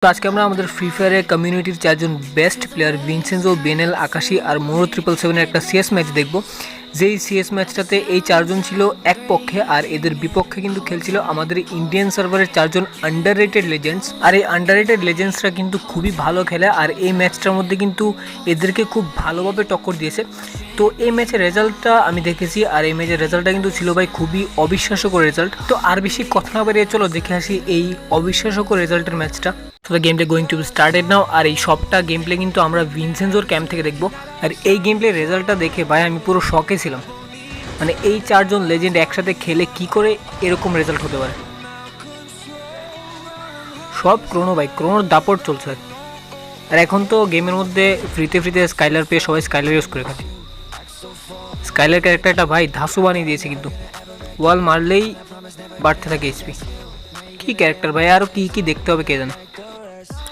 তো আজকে আমরা আমাদের ফ্রি ফায়ারের কমিউনিটির চারজন বেস্ট প্লেয়ার ভিনসেন্জো, বেনেল, আকাশি আর মোরো 777-এর একটা সিএস ম্যাচ দেখব। যেই সিএস ম্যাচটাতে এই চারজন ছিল এক পক্ষে আর এদের বিপক্ষে কিন্তু খেলছিল আমাদের ইন্ডিয়ান সার্ভারের চারজন আন্ডাররেটেড লেজেন্ডস। আর এই আন্ডাররেটেড লেজেন্ডসরা কিন্তু খুবই ভালো খেলে আর এই ম্যাচটার মধ্যে কিন্তু এদেরকে খুব ভালোভাবে টক্কর দিয়েছে। তো এই ম্যাচের রেজাল্টটা আমি দেখেছি আর এই ম্যাচের রেজাল্টটা কিন্তু ছিল ভাই খুবই অবিশ্বাস্যকর রেজাল্ট। তো আর বেশি কথা না বাড়িয়ে চলো দেখে আসি এই অবিশ্বাস্যকর রেজাল্টের ম্যাচটা। তো the game play going to be started now. আর এই সবটা গেম প্লে কিন্তু আমরা ভিনসেন্জোর ক্যাম্প থেকে দেখবো। আর এই গেম প্লে রেজাল্টটা দেখে ভাই আমি পুরো শকে ছিলাম। মানে এই চারজন লেজেন্ড একসাথে খেলে কি করে এরকম রেজাল্ট হতে পারে। সব ক্রোনো ভাই, ক্রোনোর দাপট চলছে। আর এখন তো গেমের মধ্যে ফ্রিতে স্কাইলার পেয়ে সবাই স্কাইলার ইউজ করে খাচ্ছে। স্কাইলার ক্যারেক্টারটা ভাই ধাসু বানিয়ে দিয়েছে, কিন্তু ওয়াল মারলেই বাড়তে থাকে এইচপি। কি ক্যারেক্টার ভাই, আরও কি কি দেখতে হবে কে জানে।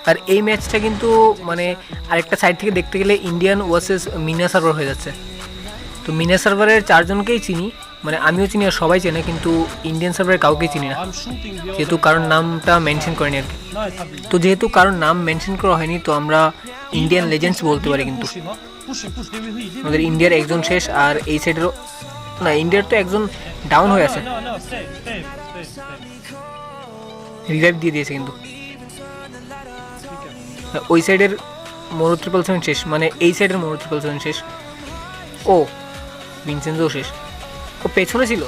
আর এই ম্যাচটা কিন্তু মানে আরেকটা সাইড থেকে দেখতে গেলে ইন্ডিয়ান ভার্সেস মিনা সার্ভার হয়ে যাচ্ছে। তো মিনা সার্ভারের চারজনকেই চিনি, মানে আমিও চিনি আর সবাই চেনে, কিন্তু ইন্ডিয়ান সার্ভারের কাউকেই চিনি না, যেহেতু কারোর নামটা মেনশন করেনি আর কি। তো যেহেতু কারোর নাম মেনশন করা হয়নি তো আমরা ইন্ডিয়ান লেজেন্ডস বলতে পারি। কিন্তু আমাদের ইন্ডিয়ার একজন শেষ আর এই সাইডেরও না, ইন্ডিয়ার তো একজন ডাউন হয়ে আছে, রিভাইভ দিয়ে দিয়েছে কিন্তু। ওই সাইডের মোরো 777 শেষ, মানে এই সাইডের মোরো 777 শেষ। ও ভিনসেন্জো শেষ, ও পেছনে ছিল।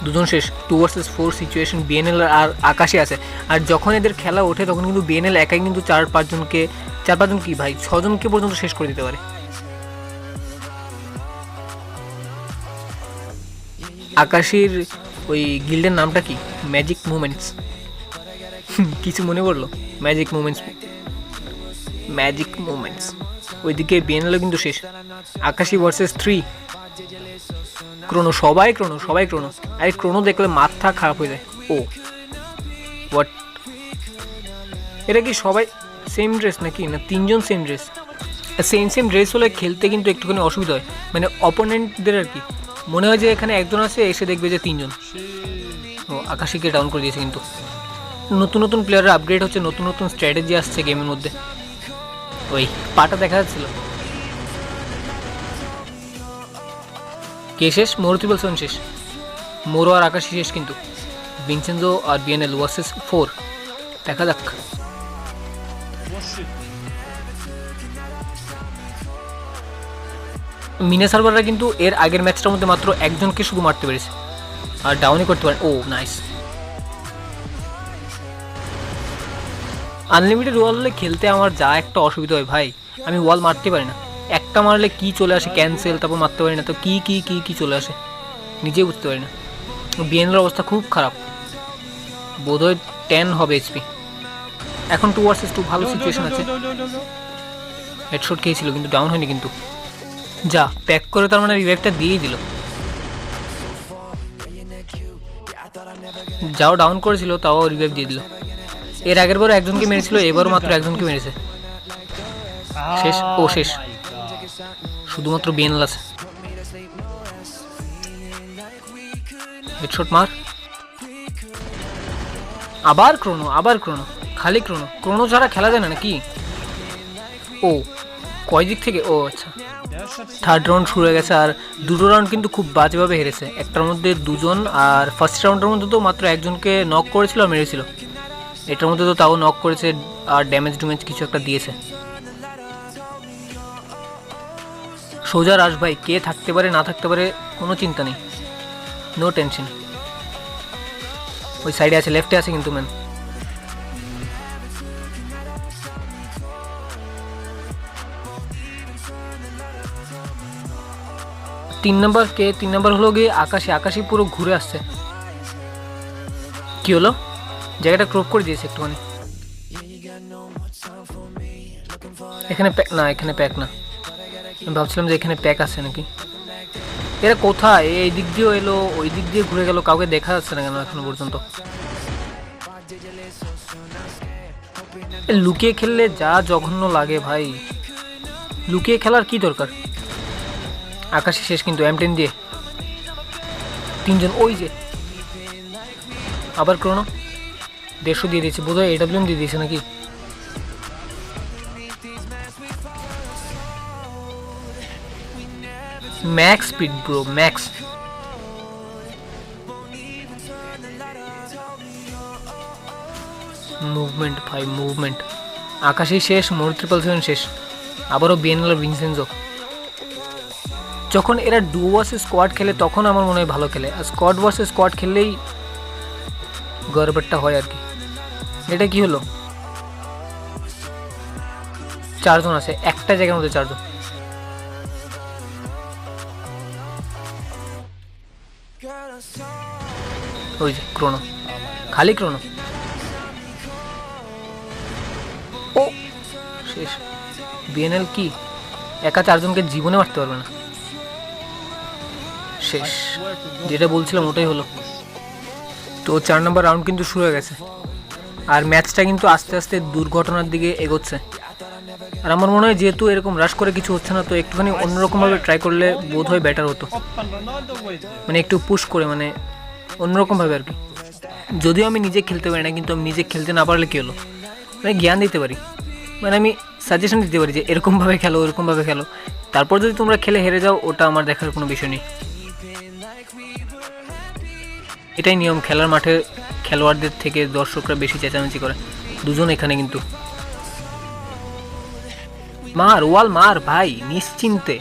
দুজন শেষ, 2 vs 4 সিচুয়েশন। বিএনএল আর আকাশে আছে। আর যখন এদের খেলা ওঠে তখন কিন্তু বিএনএল একাই কিন্তু 4-5জন কি ভাই 6জনকে পর্যন্ত শেষ করে দিতে পারে। আকাশীর ওই গিল্ডের নামটা কি? Magic movements. কিছু মনে পড়লো? Magic movements. ওইদিকে বিএনএলও কিন্তু শেষ। আকাশী ভার্সেস 3 ক্রোনো, সবাই ক্রোনো। আরে ক্রোনো দেখলে মাথা খারাপ হয়ে যায়। ও হোয়াট, এটা কি সবাই সেম ড্রেস নাকি? না তিনজন সেম ড্রেস? সেম ড্রেস হলে খেলতে কিন্তু একটুখানি অসুবিধা হয়, মানে অপোনেন্টদের আর কি। মনে হয় যে এখানে একজন আছে, এসে দেখবে যে তিনজন। ও আকাশীকে ডাউন করে দিয়েছে কিন্তু। নতুন প্লেয়াররা আপগ্রেড হচ্ছে, নতুন স্ট্র্যাটেজি আসছে গেমের মধ্যে। ওই পাটা দেখা যাচ্ছিল। কে শেষ? মোরো 777 শেষ। মোরো আর আকাশী শেষ কিন্তু। ভিনসেন্জো আর বিএনএল ভার্সেস 4, দেখা যাক। মিনা সার্ভাররা কিন্তু এর আগের ম্যাচটার মধ্যে মাত্র একজনকে শুধু মারতে পেরেছে আর ডাউনই করতে পারে। ও নাইস। আনলিমিটেড ওয়াল হলে খেলতে আমার যা একটা অসুবিধা হয় ভাই, আমি ওয়াল মারতে পারি না। একটা মারলে কি চলে আসে, ক্যান্সেল, তারপর মারতে পারি না, তো কি চলে আসে নিজেই বুঝতে পারি না। বিএনএলের অবস্থা খুব খারাপ, বোধহয় 10 হবে এইচপি। এখন 2 vs 2 ভালো সিচুয়েশন আছে। হেডশট খেয়েছিল কিন্তু ডাউন হয়নি, কিন্তু যা প্যাক করে তার মানে রিভাইভটা দিয়েই দিল। যাও ডাউন করেছিল তাও রিভাইভ দিয়ে দিল। এর আগের বারও একজনকে মেরেছিল, এবারও মাত্র একজনকে মেরেছে। শেষ। ও শেষ, শুধুমাত্র বিএনএল আছে। হেডশট মার। আবার ক্রোনো, খালি ক্রোনো ছাড়া খেলা যায় না নাকি? ও কয় দিক থেকে? ও আচ্ছা, থার্ড রাউন্ড শুরু হয়ে গেছে আর দুটো রাউন্ড কিন্তু খুব বাজেভাবে হেরেছে। একটার মধ্যে 2জন, আর ফার্স্ট রাউন্ডের মধ্যে তো মাত্র একজনকে নক করেছিল আর মেরেছিল। এটার মধ্যে তো তাও নক করেছে আর ড্যামেজ কিছু একটা দিয়েছে। সোজা রাশ ভাই, কে থাকতে পারে না থাকতে পারে কোনো চিন্তা নেই, নো টেনশন। ওই সাইডে আছে, লেফটে আছে কিন্তু ম্যান। তিন নাম্বার হলো গিয়ে আকাশী পুরো ঘুরে আসছে। কি হলো? জায়গাটা ক্রপ করে দিয়েছে একটুখানি। এখানে প্যাক না, আমি ভাবছিলাম যে এখানে প্যাক আছে নাকি। এরা কোথায়? এই দিক দিয়েও এলো, ওই দিক দিয়ে ঘুরে গেল, কাউকে দেখা যাচ্ছে না কেন এখনো পর্যন্ত? লুকিয়ে খেললে যা জঘন্য লাগে ভাই, লুকিয়ে খেলার কি দরকার? আকাশী শেষ কিন্তু M10 দিয়ে। 3জন, ওই যে আবার ক্রোনো 150 দিয়ে দিয়েছে, বোধহয় এডাব্লিউএম দিয়ে দিয়েছে নাকি। Max speed bro, max. Movement ভাই, মুভমেন্ট। আকাশই শেষ, মোর 777 শেষ। আবারও বিএনএল আর ভিনসেনজো। যখন এরা ডু ভার্সেস স্কোয়াড খেলে তখন আমার মনে হয় ভালো খেলে, আর স্কোয়াড ভার্সেস স্কোয়াড খেললেই গড়বড়টা হয় আর কি। এটা কি হলো? 4 জন আছে একটা জায়গার মধ্যে, 4 জন। ওই যে ক্রোনো, খালি ক্রোনো। ও শেষ। বিএনএল কি একা 4 জনকে জীবনে মারতে পারবে না। শেষ, যেটা বলছিলাম ওটাই হলো। তো 4 নম্বর রাউন্ড কিন্তু শুরু হয়ে গেছে, আর ম্যাচটা কিন্তু আস্তে আস্তে দুর্ঘটনার দিকে এগোচ্ছে। আর আমার মনে হয় যেহেতু এরকম রাশ করে কিছু হচ্ছে না, তো একটুখানি অন্যরকমভাবে ট্রাই করলে বোধ হয় বেটার হতো, মানে একটু পুশ করে, মানে অন্যরকমভাবে আর কি। যদিও আমি নিজে খেলতে পারি না, কিন্তু আমি নিজে খেলতে না পারলে কী হলো, মানে জ্ঞান দিতে পারি, মানে আমি সাজেশন দিতে পারি যে এরকমভাবে খেলো, এরকমভাবে খেলো। তারপর যদি তোমরা খেলে হেরে যাও, ওটা আমার দেখার কোনো বিষয় নেই। এটাই নিয়ম, খেলার মাঠে খেলোয়াড়দের থেকে দর্শকরা বেশি চেঁচামেচি করে। 2 জন এখানে কিন্তু। মার ওয়াল, মার ভাই, নিশ্চিন্তে,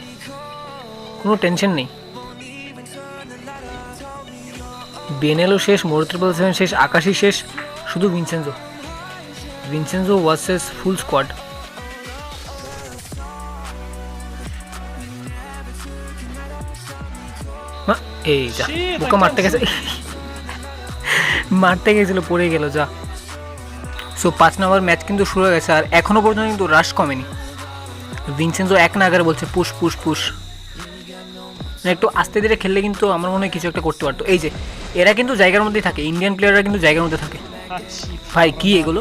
কোনো টেনশন নেই। বেনেলও শেষ, মোর 777 শেষ, আকাশই শেষ, শুধু ভিনসেনজো ভার্সেস ফুল স্কোয়াড। এই যা বোকা, মারতে গেছে, মারতে গেছিল, পড়ে গেল যা। সো 5 নম্বর ম্যাচ কিন্তু শুরু হয়ে গেছে, আর এখনো পর্যন্ত কিন্তু রাশ কমেনি। ভিনসেনজো 1 নাগারে বলছে পুশ পুশ পুশ, একটু আস্তে ধীরে খেললে কিন্তু আমার মনে হয় কিছু একটা করতে পারতো। এই যে এরা কিন্তু জায়গার মধ্যেই থাকে, ইন্ডিয়ান প্লেয়াররা কিন্তু জায়গার মধ্যে থাকে। ভাই কি এগুলো?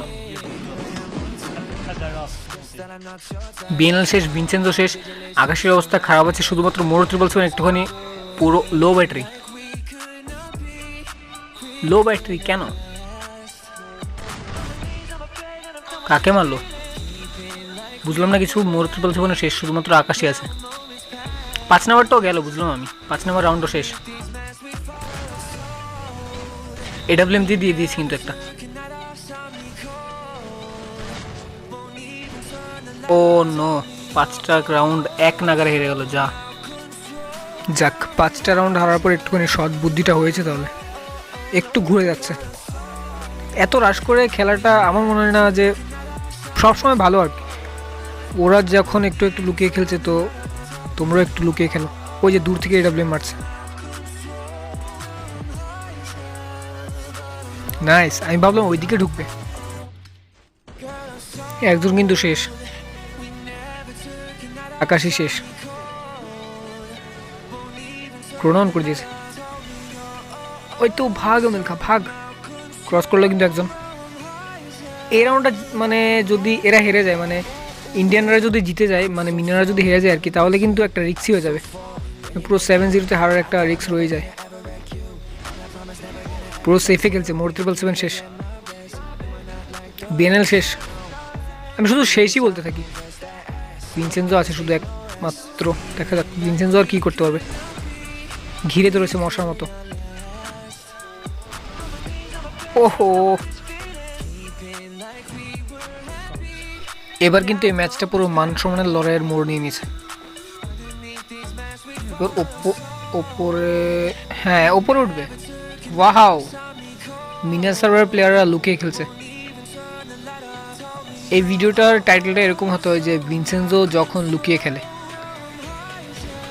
বিএনএল শেষ, ভিনসেনজো শেষ, আকাশের অবস্থা খারাপ আছে, শুধুমাত্র মোর 777 একটুখানি পুরো লো ব্যাটারি। কেন? কাকে মারলো বুঝলাম না কিছু। মোর 777 শেষ, শুধুমাত্র আকাশই আছে। 5 নাম্বারটাও গেল, বুঝলাম আমি। 5 নাম্বার রাউন্ডও শেষ। এডাব্লিউএম দিয়ে দিয়েছি কিন্তু একটা। ও নো, 5টা রাউন্ড 1 নাগারে হেরে গেল, যা। যাক, 5টা রাউন্ড হারার পর একটুখানি সৎ বুদ্ধিটা হয়েছে, তাহলে একটু ঘুরে যাচ্ছে। এত রাশ করে খেলাটা আমার মনে হয় না যে সবসময় ভালো আর কি। ওরা যখন একটু একটু লুকিয়ে খেলছে, তো তোমরাও একটু লুকিয়ে খেলো। ওই যে দূর থেকে এডাব্লিউএম মারছে, নাইস। আমি ভাবলাম ওইদিকে ঢুকবে। একজন কিন্তু শেষ, আকাশই শেষ, প্রণয়ন করে দিয়েছে। ওই তো ভাগ মিলখা, ভাগ। ক্রস করলো কিন্তু একজন। এই রাউন্ডটা মানে যদি এরা হেরে যায়, মানে ইন্ডিয়ানরা যদি জিতে যায়, মানে মিনারা যদি হেরে যায় আর কি, তাহলে কিন্তু একটা রিক্সই হয়ে যাবে। পুরো 7-0 হারার একটা রিক্স রয়ে যায়। পুরো সেফে খেলছে। মোর 777 শেষ, বিএনএল শেষ। আমি শুধু শেষই বলতে থাকি। ভিনসেনজো আছে শুধু একমাত্র, দেখা যাক ভিনসেনজো আর কী করতে পারবে। ঘিরে ধরেছে মশার মতো। ওহো, এবার কিন্তু এই ম্যাচটা পুরো মান সম্মানের লড়াইয়ের মোড় নিয়ে নিয়েছে। ওপরে, হ্যাঁ ওপরে উঠবে। ওয়াও, মিনার সার্ভার প্লেয়াররা লুকিয়ে খেলছে। এই ভিডিওটার টাইটেলটা এরকম হতে হয় যে ভিনসেনজো যখন লুকিয়ে খেলে।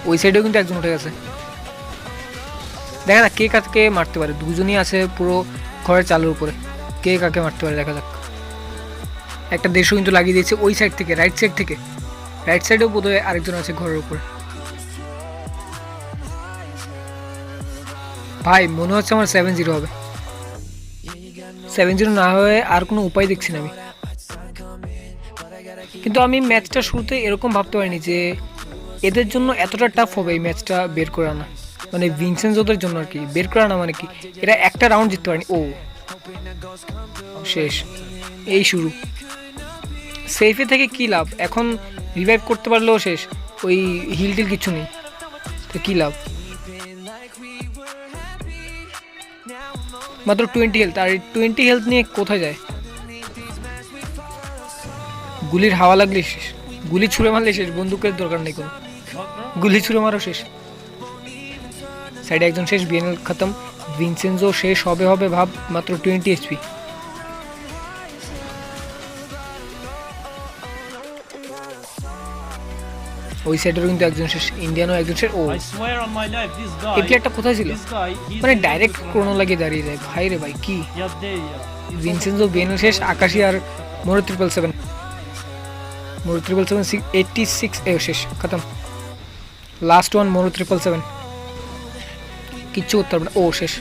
ওই সাইডেও কিন্তু একজন উঠে গেছে। দেখা যাক কে কাকে মারতে পারে। 2 জনই আছে পুরো ঘরের চালের উপরে, কে কাকে মারতে পারে দেখা যাক। একটা 150 কিন্তু লাগিয়ে দিয়েছে ওই সাইড থেকে, রাইট সাইডেও বোধহয় আরেকজন আছে ঘরের উপরে। ভাই মনে হচ্ছে আমার 7-0 হবে। 7-0 না হয়ে আর কোনো উপায় দেখছি না আমি। কিন্তু আমি ম্যাচটা শুরুতে এরকম ভাবতে পারিনি যে এদের জন্য এতটা টাফ হবে এই ম্যাচটা বের করে আনা, মানে ভিনসেনজোদের জন্য আর কি। বের করে আনা মানে কি, এরা একটা রাউন্ড জিততে পারেনি। ও শেষ, এই শুরু। সেফে থেকে কি লাভ? এখন রিভাইভ করতে পারলেও শেষ, ওই হিল টিল কিছু নেই, তো কী লাভ? মাত্র 20 হেলথ, আর 20 হেলথ নিয়ে কোথায় যায়? গুলির হাওয়া লাগলে শেষ, গুলি ছুঁড়ে মারলে শেষ, বন্দুকের দরকার নেই কোনো, গুলি ছুঁড়ে মারো শেষ। সাইডে একজন শেষ, বিএনএল খতম, ভিনসেনজো শেষ হবে হবে ভাব, মাত্র 20 এইচপি। ওই সাইডেরও কিন্তু একজন শেষ, ইন্ডিয়ানও একজন শেষ। ও এই প্লেয়ারটা কোথায় ছিল? মানে ডাইরেক্ট ক্রোনো লাগিয়ে দাঁড়িয়ে যায় ভাই রে ভাই, কি ভিনসেনজো, বিএনএল শেষ, আকাশি আর মোরো 777, মোরো 777 86 শেষ, খতম। লাস্ট ওয়ান মোরো 777, কিচ্ছু করতে পারবে না, ও শেষ।